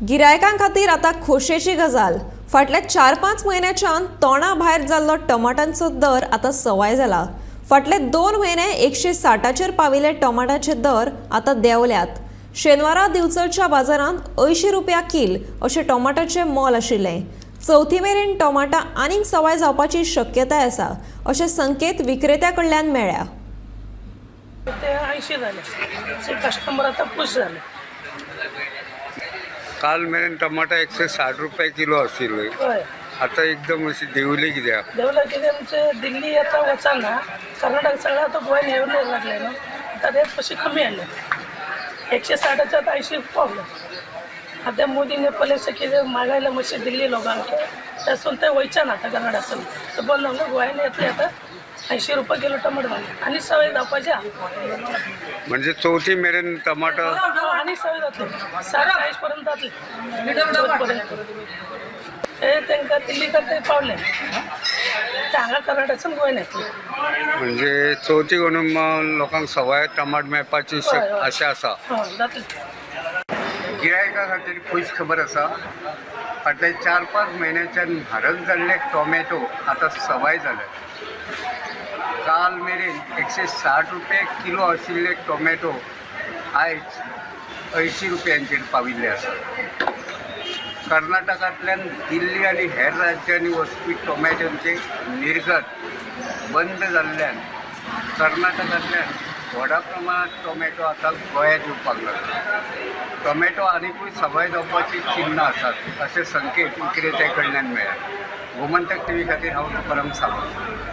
गिरायकां खातीर आतां खोशयेची गजाल. फाटल्या 4-5 म्हयन्याच्यान तोंडा भायर जाल्लो टमाटांचो दर आतां सवाय जाला. फाटले 2 म्हयने 160चेर पाविल्ले टमाटाचे दर आतां देंवल्यात. शेनवारा दिवचलच्या बाजारांत 80 रुपया किल अशें टमाटाचें मोल आशिल्लें. चवथी मेरेन टमाटां आनीक सवाय जावपाची शक्यताय आसा अशें संकेत विक्रेत्या कडल्यान मेळ्ळ्या. ते 80 झाले. कस्टमर आता खुश झाले. काल मेरेन टमाटा 160 रुपये किलो आशिल्ले. होय, आता एकदम अशी देवली कित्याक? देवला किती आमचे दिल्ली आता वचना, कर्नाटक सगळं आता गोंयान येऊन लागले ना, आता रेट कशी कमी आले. 160च्या आता 80 पावलं. आता मोदीने पहिले किती मागायला मशी दिल्ली लोकांना त्यासून ते वयच्या ना आता कर्नाटकासून तर बोल ना गोंयाने येतले आता 80 रुपये किलो टमाटर झाले आणि सवय जावपाच्या म्हणजे चौथी मेरेन टमाटा आणि सवय जातले 40 पर्यंत जातले हे त्यांना दिल्ली करता पावले ते हांगा कर्नाटकासून गोंयान येतले. म्हणजे चौथी म्हणून मग लोकांक सवाय टमाट मेळपाची आशा आसा. जातले. गिरायका खातीर खुश खबर आसा. फाटले 4-5 म्हयन्याच्यान म्हारग जाल्ले टोमॅटो आतां सवाय जाले. काल मेरेन 160 रुपये किलो आशिल्ले टोमॅटो आयज 80 रुपयांचेर पाविल्ले आसा. कर्नाटकांतल्यान दिल्ली आनी हेर राज्यांनी वचपी टोमॅटोंचे निर्गत बंद जाल्ल्यान कर्नाटकांतल्यान व्हडा प्रमाणांत टोमॅटो आतां गोंयांत येवपाक लागला. टोमॅटो आनिकूय सवाय जावपाची चिन्नां आसात अशें संकेत विक्रेत्या कडल्यान मेळ्ळ्या. गोमंतक टीव्ही खातीर हांव तुकाराम सावंत.